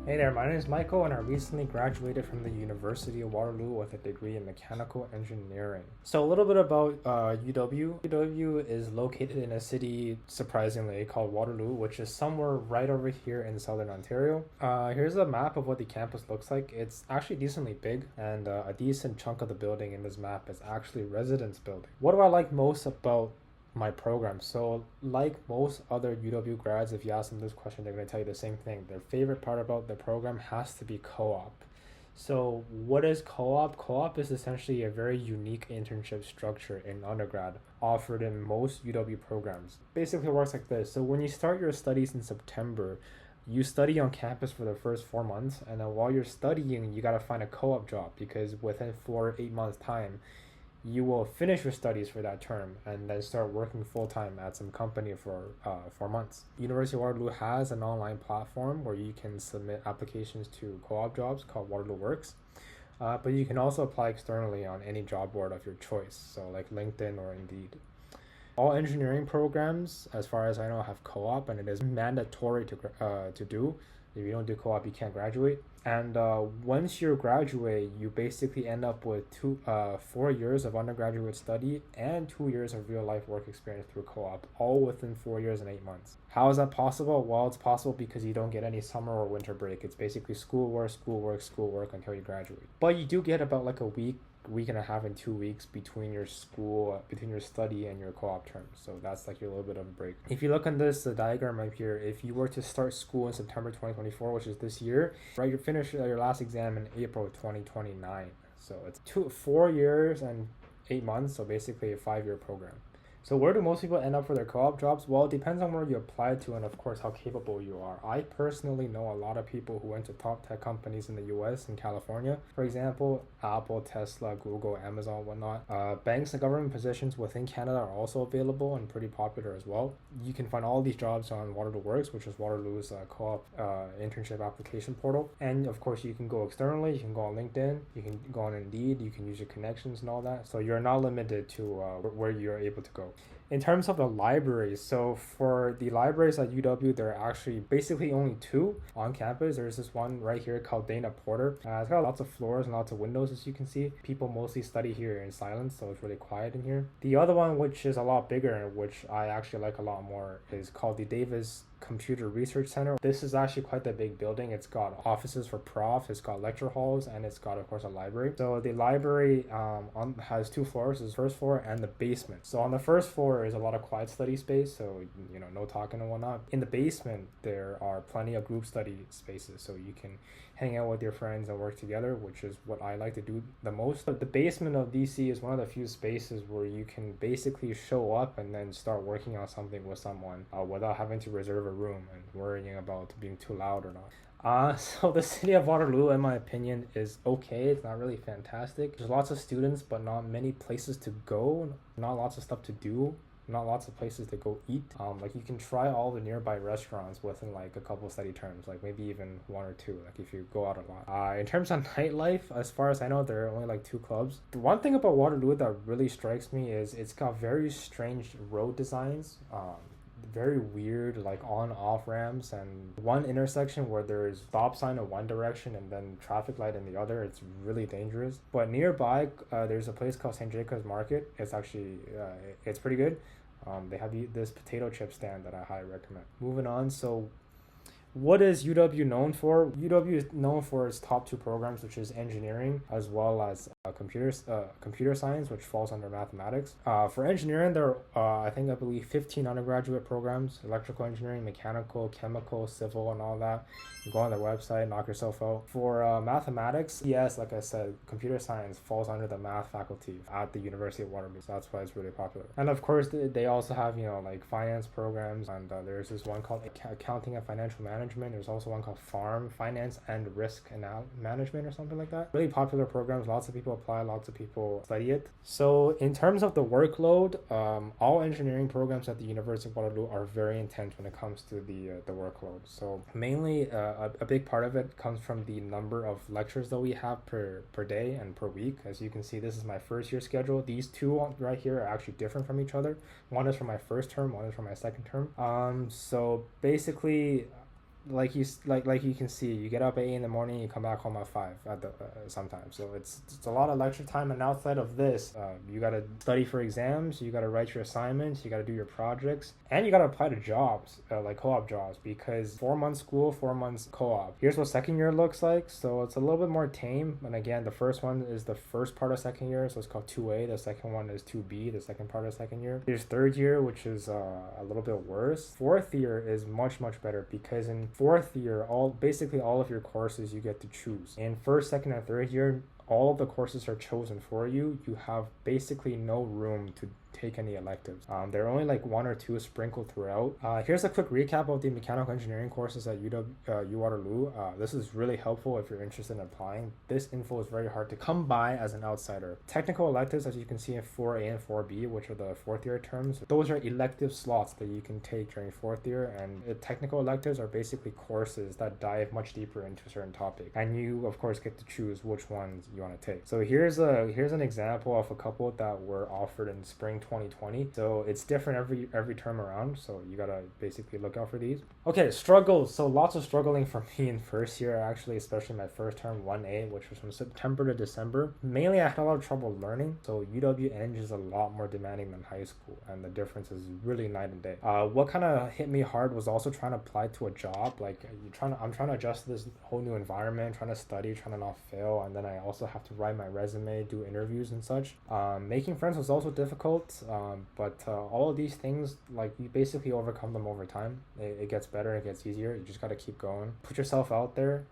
Hey there, my name is Michael and I recently graduated from the University of Waterloo with a degree in mechanical engineering. So a little bit about UW. UW is located in a city, surprisingly, called Waterloo, which is somewhere right over here in southern Ontario. Here's a map of what the campus looks like. It's actually decently big, and a decent chunk of the building in this map is actually residence building. What do I like most about my program? So like most other UW grads, if you ask them this question, they're going to tell you the same thing. Their favorite part about the program has to be co-op. So what is co-op? Co-op is essentially a very unique internship structure in undergrad offered in most UW programs. Basically it works like this. So when you start your studies in September, you study on campus for the first 4 months, and then while you're studying you got to find a co-op job, because within 4 or 8 months time you will finish your studies for that term and then start working full-time at some company for 4 months. University of Waterloo has an online platform where you can submit applications to co-op jobs called Waterloo Works, but you can also apply externally on any job board of your choice, so like LinkedIn or Indeed. All engineering programs, as far as I know, have co-op, and it is mandatory to do. If you don't do co-op, you can't graduate. And once you graduate, you basically end up with 4 years of undergraduate study and 2 years of real life work experience through co-op, all within 4 years and 8 months. How is that possible? Well, it's possible because you don't get any summer or winter break. It's basically schoolwork, schoolwork, schoolwork until you graduate. But you do get about like a week and a half and 2 weeks between your study and your co-op term, so that's like your little bit of a break. If you look on the diagram right here, if you were to start school in September 2024, which is this year, right, you finish your last exam in April 2029, so it's 4 years and 8 months, so basically a 5-year program. So where do most people end up for their co-op jobs? Well, it depends on where you apply to and of course how capable you are. I personally know a lot of people who went to top tech companies in the US and California. For example, Apple, Tesla, Google, Amazon, whatnot. Banks and government positions within Canada are also available and pretty popular as well. You can find all these jobs on Waterloo Works, which is Waterloo's co-op internship application portal. And of course you can go externally, you can go on LinkedIn, you can go on Indeed, you can use your connections and all that. So you're not limited to where you're able to go. In terms of the libraries, so for the libraries at UW, there are actually basically only two on campus. There's this one right here called Dana Porter. It's got lots of floors and lots of windows, as you can see. People mostly study here in silence, so it's really quiet in here. The other one, which is a lot bigger, which I actually like a lot more, is called the Davis Computer Research Center. This is actually quite the big building. It's got offices for profs, it's got lecture halls, and it's got, of course, a library. So the library has 2 floors. There's the first floor and the basement. So on the first floor is a lot of quiet study space, so no talking and whatnot. In the basement there are plenty of group study spaces, so you can hang out with your friends and work together, which is what I like to do the most. But the basement of DC is one of the few spaces where you can basically show up and then start working on something with someone without having to reserve a room and worrying about being too loud or not. So the city of Waterloo, in my opinion, is okay. It's not really fantastic. There's lots of students, but not many places to go, not lots of stuff to do, not lots of places to go eat. Like you can try all the nearby restaurants within like a couple study terms, like maybe even 1 or 2, like if you go out a lot. In terms of nightlife, as far as I know, there are only like 2 clubs. The one thing about Waterloo that really strikes me is it's got very strange road designs. Very weird like on-off ramps, and one intersection where there's stop sign in one direction and then traffic light in the other. It's really dangerous. But nearby there's a place called St. Jacob's Market. It's actually it's pretty good. They have this potato chip stand that I highly recommend. Moving on, so what is UW known for? UW is known for its top 2 programs, which is engineering as well as computer science, which falls under mathematics. For engineering, there are I believe 15 undergraduate programs: electrical engineering, mechanical, chemical, civil, and all that. You go on their website, knock yourself out. For mathematics, yes, like I said, computer science falls under the math faculty at the University of Waterloo, so that's why it's really popular. And of course, they also have like finance programs, and there's this one called accounting and financial management. There's also one called farm finance and risk management or something like that. Really popular programs. Lots of people apply, lots of people study it. So in terms of the workload, all engineering programs at the University of Waterloo are very intense when it comes to the workload. So mainly a big part of it comes from the number of lectures that we have per day and per week. As you can see, this is my first year schedule. These 2 right here are actually different from each other. One is for my first term, one is for my second term. So basically like you can see, you get up at 8 in the morning, you come back home at 5 at the sometimes. So it's a lot of lecture time, and outside of this, you gotta study for exams, you gotta write your assignments, you gotta do your projects, and you gotta apply to jobs, like co-op jobs, because 4 months school, 4 months co-op. Here's what second year looks like. So it's a little bit more tame, and again, the first one is the first part of second year, so it's called 2A. The second one is 2B, the second part of second year. There's third year, which is a little bit worse. Fourth year is much better, because in fourth year, basically all of your courses you get to choose. In first, second, and third year, all of the courses are chosen for you. You have basically no room to take any electives. There are only like 1 or 2 sprinkled throughout. Here's a quick recap of the mechanical engineering courses at Waterloo. This is really helpful if you're interested in applying. This info is very hard to come by as an outsider. Technical electives, as you can see in 4A and 4B, which are the fourth year terms, those are elective slots that you can take during fourth year, and technical electives are basically courses that dive much deeper into a certain topic, and you of course get to choose which ones you want to take. So here's an example of a couple that were offered in spring 2020. So it's different every term around, so you gotta basically look out for these. Okay, struggles. So lots of struggling for me in first year, actually, especially my first term 1A, which was from September to December. Mainly I had a lot of trouble learning. So UW-Eng is a lot more demanding than high school, and the difference is really night and day. What kind of hit me hard was also trying to apply to a job. Like I'm trying to adjust to this whole new environment, trying to study, trying to not fail, and then I also have to write my resume, do interviews and such. Making friends was also difficult, but all of these things, like, you basically overcome them over time. It gets better, it gets easier. You just got to keep going, put yourself out there.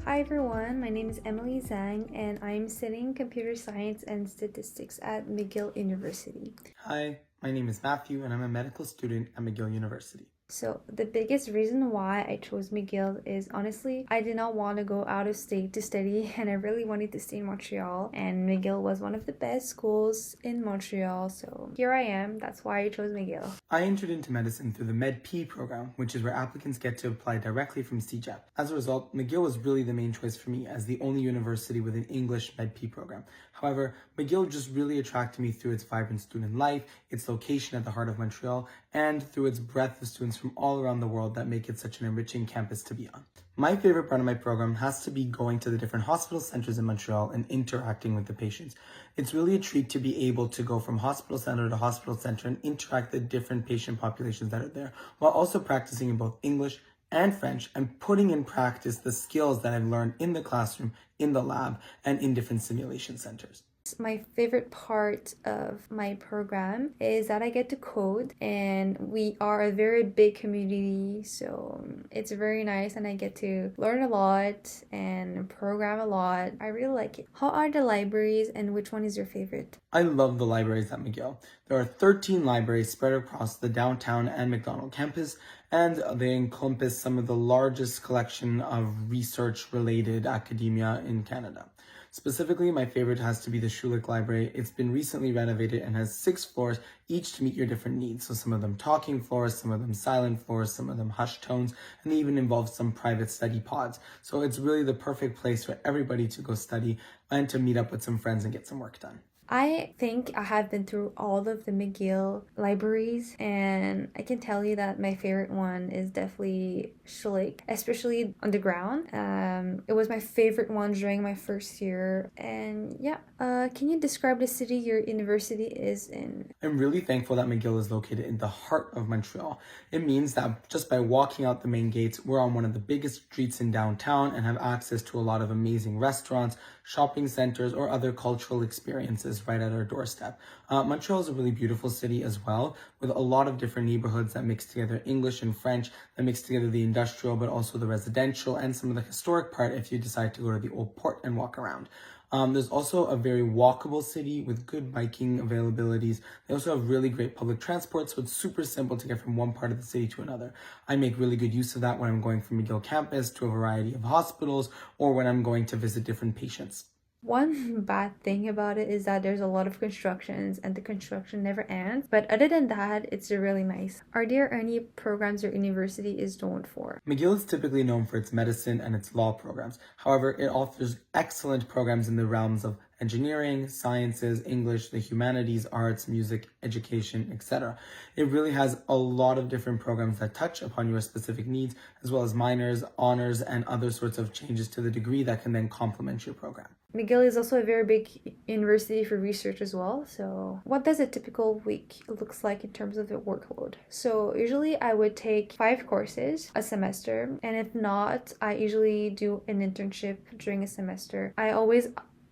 Hi everyone, my name is Emily Zhang, and I'm studying Computer Science and Statistics at McGill University. Hi, my name is Matthew, and I'm a medical student at McGill University. So the biggest reason why I chose McGill is, honestly, I did not want to go out of state to study, and I really wanted to stay in Montreal, and McGill was one of the best schools in Montreal, so here I am. That's why I chose McGill. I entered into medicine through the MedP program, which is where applicants get to apply directly from CEGEP. As a result, McGill was really the main choice for me as the only university with an English MedP program. However, McGill just really attracted me through its vibrant student life, its location at the heart of Montreal, and through its breadth of students from all around the world that make it such an enriching campus to be on. My favorite part of my program has to be going to the different hospital centers in Montreal and interacting with the patients. It's really a treat to be able to go from hospital center to hospital center and interact with the different patient populations that are there, while also practicing in both English and French and putting in practice the skills that I've learned in the classroom, in the lab, and in different simulation centers. My favorite part of my program is that I get to code, and we are a very big community, so it's very nice, and I get to learn a lot and program a lot. I really like it. How are the libraries, and which one is your favorite? I love the libraries at McGill. There are 13 libraries spread across the downtown and McDonald campus, and they encompass some of the largest collection of research-related academia in Canada. Specifically, my favorite has to be the Schulich Library. It's been recently renovated and has 6 floors, each to meet your different needs. So some of them talking floors, some of them silent floors, some of them hushed tones, and they even involve some private study pods. So it's really the perfect place for everybody to go study and to meet up with some friends and get some work done. I think I have been through all of the McGill libraries, and I can tell you that my favorite one is definitely Schulich, especially underground. It was my favorite one during my first year. And yeah, can you describe the city your university is in? I'm really thankful that McGill is located in the heart of Montreal. It means that just by walking out the main gates, we're on one of the biggest streets in downtown and have access to a lot of amazing restaurants, shopping centers, or other cultural experiences right at our doorstep. Montreal is a really beautiful city as well, with a lot of different neighborhoods that mix together English and French, that mix together the industrial but also the residential and some of the historic part if you decide to go to the old port and walk around. There's also a very walkable city with good biking availabilities. They also have really great public transport, so it's super simple to get from one part of the city to another. I make really good use of that when I'm going from McGill campus to a variety of hospitals or when I'm going to visit different patients. One bad thing about it is that there's a lot of constructions and the construction never ends. But other than that, it's really nice. Are there any programs your university is known for? McGill is typically known for its medicine and its law programs. However, it offers excellent programs in the realms of engineering, sciences, English, the humanities, arts, music, education, etc. It really has a lot of different programs that touch upon your specific needs, as well as minors, honors, and other sorts of changes to the degree that can then complement your program. McGill is also a very big university for research as well. So what does a typical week looks like in terms of the workload? So usually I would take 5 courses a semester, and if not, I usually do an internship during a semester. I always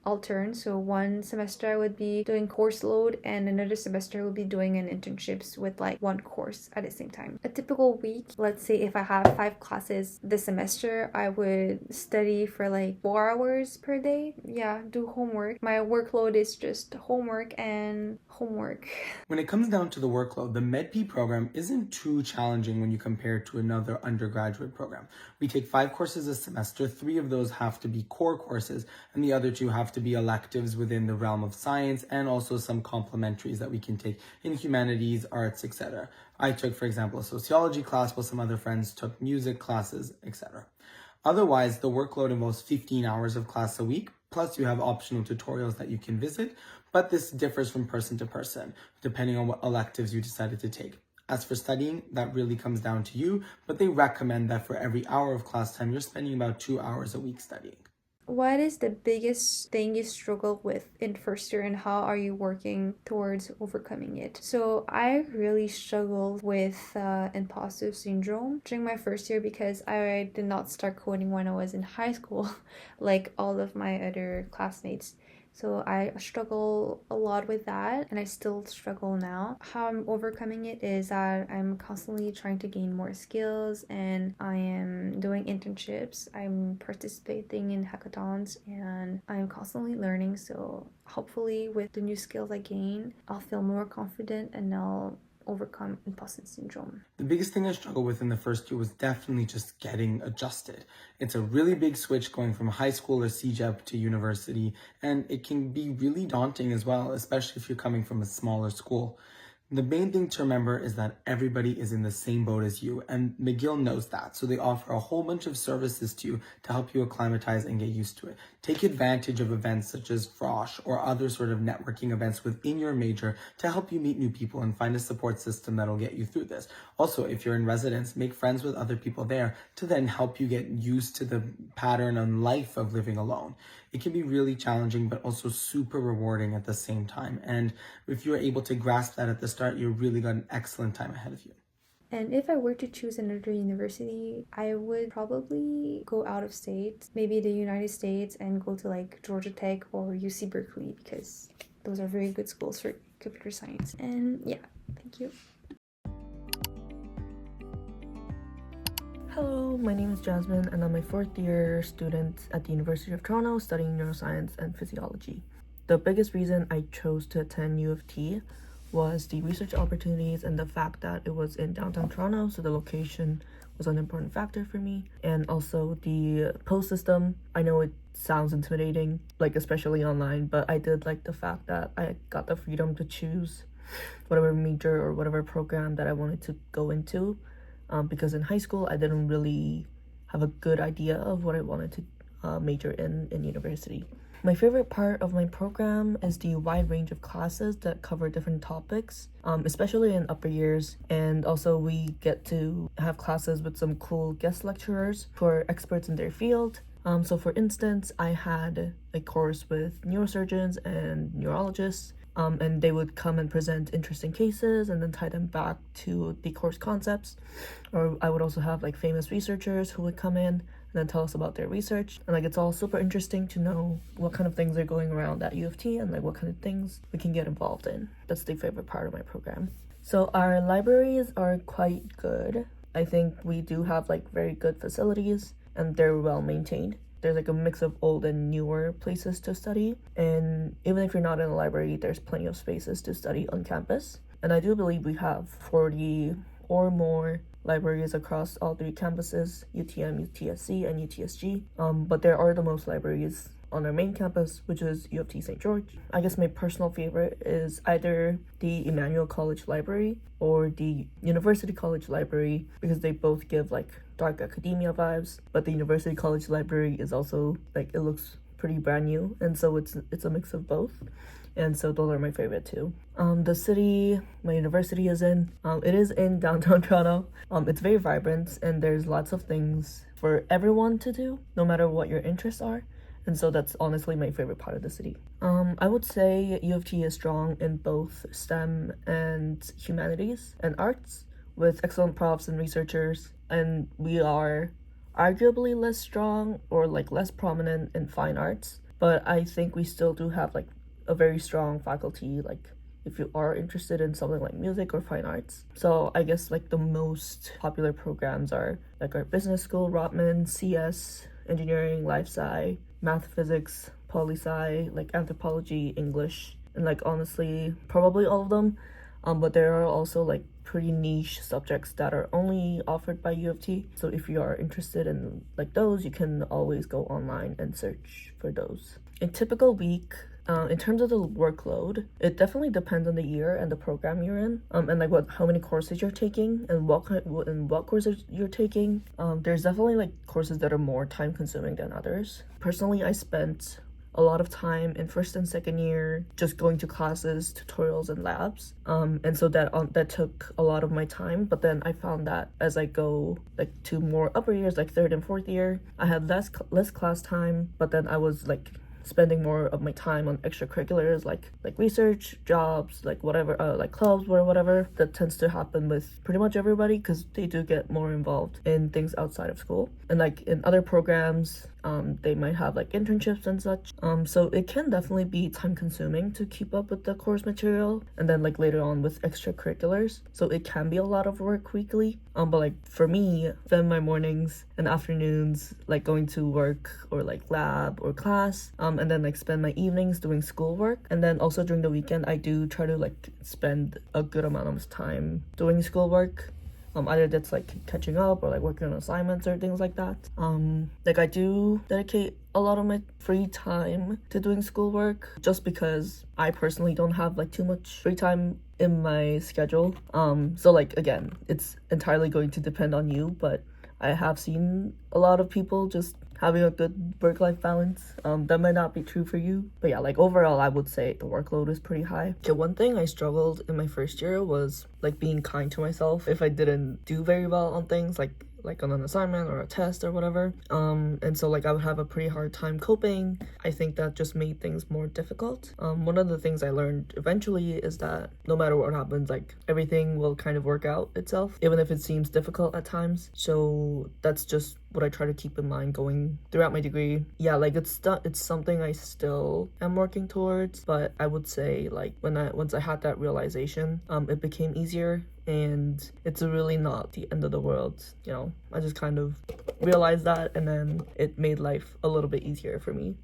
altern. So one semester I would be doing course load, and another semester I would be doing an internships with like one course at the same time. A typical week, let's say if I have 5 classes this semester, I would study for like 4 hours per day. Yeah, do homework. My workload is just homework and homework. When it comes down to the workload, the MedP program isn't too challenging when you compare it to another undergraduate program. We take 5 courses a semester. 3 of those have to be core courses, and the other 2 have to be electives within the realm of science, and also some complementaries that we can take in humanities, arts, etc. I took, for example, a sociology class, while some other friends took music classes, etc. Otherwise, the workload involves 15 hours of class a week, plus you have optional tutorials that you can visit, but this differs from person to person, depending on what electives you decided to take. As for studying, that really comes down to you, but they recommend that for every hour of class time, you're spending about 2 hours a week studying. What is the biggest thing you struggle with in first year, and how are you working towards overcoming it? So I really struggled with imposter syndrome during my first year because I did not start coding when I was in high school like all of my other classmates. So I struggle a lot with that, and I still struggle now. How I'm overcoming it is that I'm constantly trying to gain more skills, and I am doing internships, I'm participating in hackathons, and I'm constantly learning. So hopefully with the new skills I gain, I'll feel more confident and I'll overcome imposter syndrome. The biggest thing I struggled with in the first year was definitely just getting adjusted. It's a really big switch going from high school or CJEP to university, and it can be really daunting as well, especially if you're coming from a smaller school. The main thing to remember is that everybody is in the same boat as you, and McGill knows that, so they offer a whole bunch of services to you to help you acclimatize and get used to it. Take advantage of events such as Frosh or other sort of networking events within your major to help you meet new people and find a support system that'll get you through this. Also, if you're in residence, make friends with other people there to then help you get used to the pattern and life of living alone. It can be really challenging, but also super rewarding at the same time. And if you're able to grasp that at the start, you've really got an excellent time ahead of you. And if I were to choose another university, I would probably go out of state, maybe the United States, and go to like Georgia Tech or UC Berkeley, because those are very good schools for computer science. And yeah, thank you. Hello, my name is Jasmin, and I'm a 4th year student at the University of Toronto studying Neuroscience and Physiology. The biggest reason I chose to attend U of T was the research opportunities and the fact that it was in downtown Toronto, so the location was an important factor for me. And also the post system. I know it sounds intimidating, like especially online, but I did like the fact that I got the freedom to choose whatever major or whatever program that I wanted to go into. Because in high school, I didn't really have a good idea of what I wanted to major in university. My favorite part of my program is the wide range of classes that cover different topics, especially in upper years. And also we get to have classes with some cool guest lecturers who are experts in their field. So for instance, I had a course with neurosurgeons and neurologists, and they would come and present interesting cases and then tie them back to the course concepts. Or I would also have like famous researchers who would come in and then tell us about their research. And like it's all super interesting to know what kind of things are going around at U of T and like what kind of things we can get involved in. That's the favorite part of my program. So our libraries are quite good. I think we do have like very good facilities and they're well maintained. There's like a mix of old and newer places to study. And even if you're not in a library, there's plenty of spaces to study on campus. And I do believe we have 40 or more libraries across all 3 campuses, UTM, UTSC, and UTSG. But there are the most libraries on our main campus, which is U of T St. George. I guess my personal favorite is either the Emmanuel College Library or the University College Library, because they both give like dark academia vibes. But the University College Library is also like, it looks pretty brand new, and so it's a mix of both. And so those are my favorite too. The city my university is in, it is in downtown Toronto. It's very vibrant, and there's lots of things for everyone to do, no matter what your interests are. And so that's honestly my favorite part of the city. I would say U of T is strong in both STEM and humanities and arts, with excellent profs and researchers. And we are arguably less strong or like less prominent in fine arts, but I think we still do have like a very strong faculty, like if you are interested in something like music or fine arts. So I guess like the most popular programs are like our business school, Rotman, CS, engineering, life sci, math, physics, poli-sci, like anthropology, English, and like honestly probably all of them. But there are also like pretty niche subjects that are only offered by U of T. So if you are interested in like those, you can always go online and search for those. A typical week, in terms of the workload, it definitely depends on the year and the program you're in, and like how many courses you're taking and what courses you're taking. There's definitely like courses that are more time consuming than others. Personally, I spent a lot of time in first and second year just going to classes, tutorials, and labs, and so that took a lot of my time. But then I found that as I go like to more upper years, like third and fourth year, I had less class time, but then I was like spending more of my time on extracurriculars like research, jobs, like whatever, like clubs or whatever. That tends to happen with pretty much everybody because they do get more involved in things outside of school. And like in other programs, they might have like internships and such. So it can definitely be time consuming to keep up with the course material, and then like later on with extracurriculars. So it can be a lot of work weekly. But like for me, spend my mornings and afternoons like going to work or like lab or class, and then like spend my evenings doing schoolwork. And then also during the weekend, I do try to like spend a good amount of time doing schoolwork. Either that's like catching up or like working on assignments or things like that. Like I do dedicate a lot of my free time to doing schoolwork just because I personally don't have like too much free time in my schedule. So like again, it's entirely going to depend on you, but I have seen a lot of people just having a good work-life balance. That might not be true for you, but yeah, like overall I would say the workload is pretty high. Okay, one thing I struggled in my first year was like being kind to myself if I didn't do very well on things like on an assignment or a test or whatever. And so like I would have a pretty hard time coping. I think that just made things more difficult. One of the things I learned eventually is that no matter what happens, like everything will kind of work out itself, even if it seems difficult at times. So that's just what I try to keep in mind going throughout my degree. Yeah, like it's something I still am working towards, but I would say like once I had that realization, it became easier. And it's really not the end of the world, you know. I just kind of realized that, and then it made life a little bit easier for me.